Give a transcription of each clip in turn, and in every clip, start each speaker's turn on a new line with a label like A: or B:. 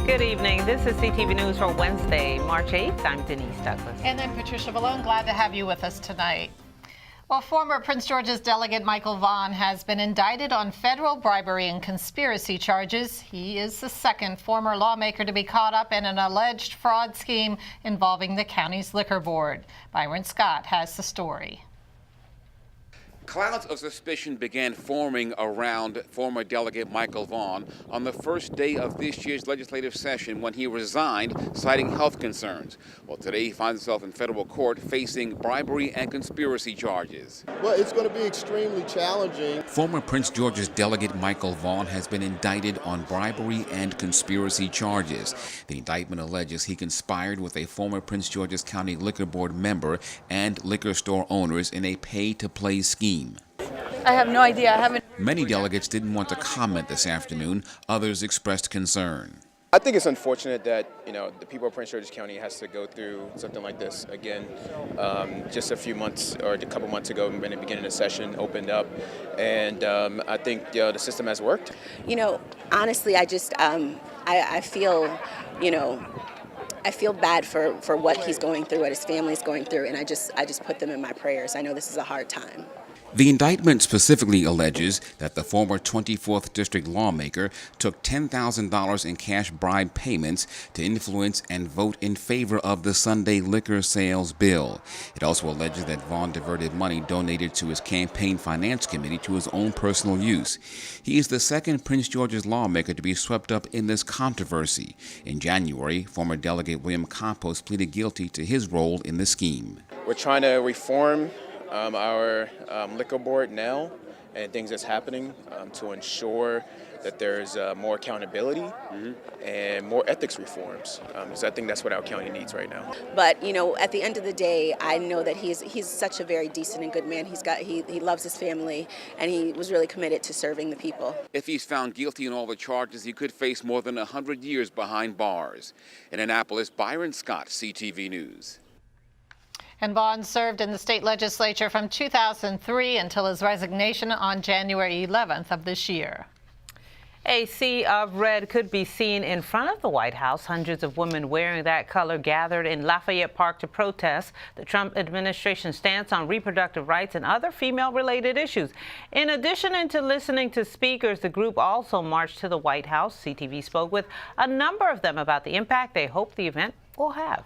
A: Good evening. This is CTV News for Wednesday, March 8th. I'm Denise Douglas.
B: And then Patricia Malone, glad to have you with us tonight. Well, former Prince George's delegate Michael Vaughn has been indicted on federal bribery and conspiracy charges. He is the second former lawmaker to be caught up in an alleged fraud scheme involving the county's liquor board. Byron Scott has the story.
C: Clouds of suspicion began forming around former delegate Michael Vaughn on the first day of this year's legislative session when he resigned, citing health concerns. Well, today he finds himself in federal court facing bribery and conspiracy charges.
D: Well, it's going to be extremely challenging.
C: Former Prince George's delegate Michael Vaughn has been indicted on bribery and conspiracy charges. The indictment alleges he conspired with a former Prince George's County Liquor Board member and liquor store owners in a pay-to-play scheme.
E: I have no idea.
C: Many delegates didn't want to comment this afternoon. Others expressed concern.
F: I think it's unfortunate that, the people of Prince George's County has to go through something like this again. Just a few months or a couple months ago, when the beginning of the session opened up, and I think the system has worked.
G: Honestly, I just I feel, I feel bad for what he's going through, what his family's going through, and I just put them in my prayers. I know this is a hard time.
C: The indictment specifically alleges that the former 24th District lawmaker took $10,000 in cash bribe payments to influence and vote in favor of the Sunday liquor sales bill. It also alleges that Vaughn diverted money donated to his campaign finance committee to his own personal use. He is the second Prince George's lawmaker to be swept up in this controversy. In January, former delegate William Campos pleaded guilty to his role in the scheme.
F: We're trying to reform our liquor board now and things that's happening to ensure that there's more accountability and more ethics reforms. So I think that's what our county needs right now.
G: But at the end of the day, I know that he's such a very decent and good man. He loves his family, and he was really committed to serving the people.
C: If he's found guilty in all the charges, he could face more than 100 years behind bars. In Annapolis, Byron Scott, CTV News.
B: And Vaughn served in the state legislature from 2003 until his resignation on January 11th of this year.
A: A sea of red could be seen in front of the White House. Hundreds of women wearing that color gathered in Lafayette Park to protest the Trump administration's stance on reproductive rights and other female-related issues. In addition to listening to speakers, the group also marched to the White House. CTV spoke with a number of them about the impact they hope the event will have.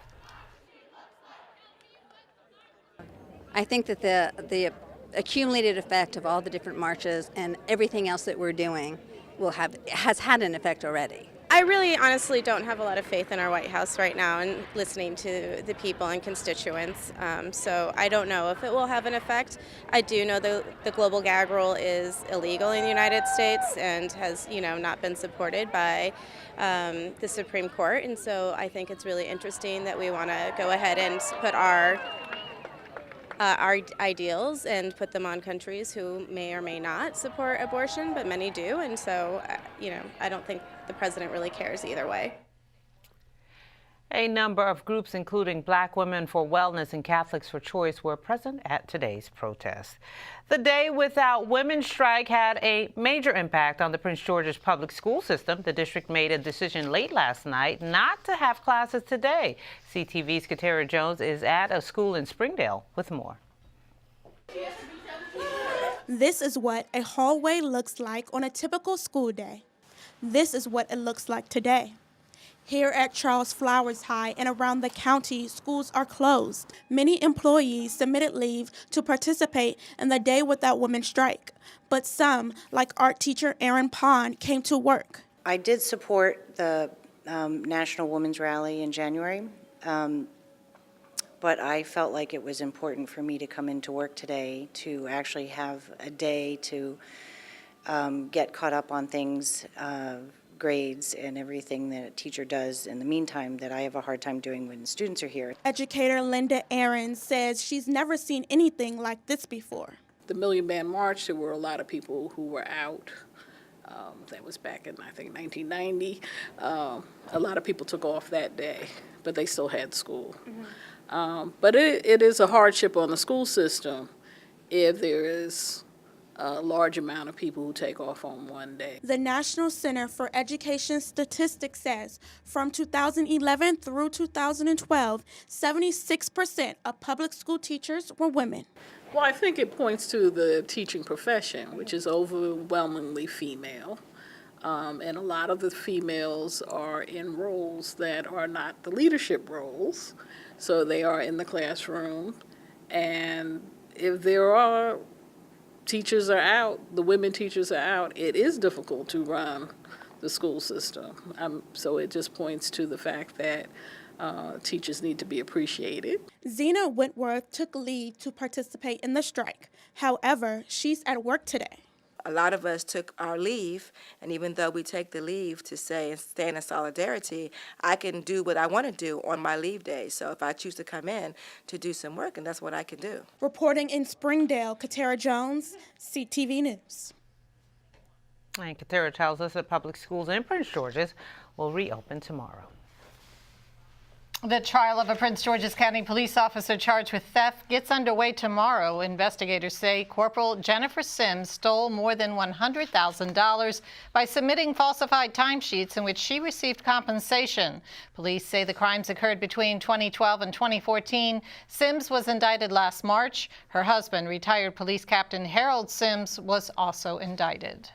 E: I think that the accumulated effect of all the different marches and everything else that we're doing has had an effect already.
H: I really honestly don't have a lot of faith in our White House right now and listening to the people and constituents. So I don't know if it will have an effect. I do know the global gag rule is illegal in the United States and has not been supported by the Supreme Court. And so I think it's really interesting that we want to go ahead and put our ideals and put them on countries who may or may not support abortion, but many do. And so, I don't think the president really cares either way.
A: A number of groups, including Black Women for Wellness and Catholics for Choice, were present at today's protest. The Day Without Women strike had a major impact on the Prince George's public school system. The district made a decision late last night not to have classes today. CTV's Katara Jones is at a school in Springdale with more.
I: This is what a hallway looks like on a typical school day. This is what it looks like today. Here at Charles Flowers High and around the county, schools are closed. Many employees submitted leave to participate in the Day Without Women strike, but some, like art teacher Erin Pond, came to work.
J: I did support the National Women's Rally in January, but I felt like it was important for me to come into work today to actually have a day to get caught up on things, grades and everything that a teacher does in the meantime that I have a hard time doing when students are here.
I: Educator Linda Aaron says she's never seen anything like this before.
K: The Million Man March, there were a lot of people who were out. That was back in, I think, 1990. A lot of people took off that day, but they still had school. But it is a hardship on the school system if there is a large amount of people who take off on one day.
I: The National Center for Education Statistics says from 2011 through 2012, 76% of public school teachers were women.
K: Well, I think it points to the teaching profession, which is overwhelmingly female. And a lot of the females are in roles that are not the leadership roles. So they are in the classroom. And if there are teachers are out, the women teachers are out, it is difficult to run the school system. So it just points to the fact that teachers need to be appreciated.
I: Zena Wentworth took leave to participate in the strike. However, she's at work today.
L: A lot of us took our leave, and even though we take the leave to say and stand in solidarity, I can do what I want to do on my leave day. So if I choose to come in to do some work, and that's what I can do.
I: Reporting in Springdale, Katara Jones, CTV News.
A: And Katara tells us that public schools in Prince George's will reopen tomorrow.
B: The trial of a Prince George's County police officer charged with theft gets underway tomorrow. Investigators say Corporal Jennifer Sims stole more than $100,000 by submitting falsified timesheets in which she received compensation. Police say the crimes occurred between 2012 and 2014. Sims was indicted last March. Her husband, retired police captain Harold Sims, was also indicted.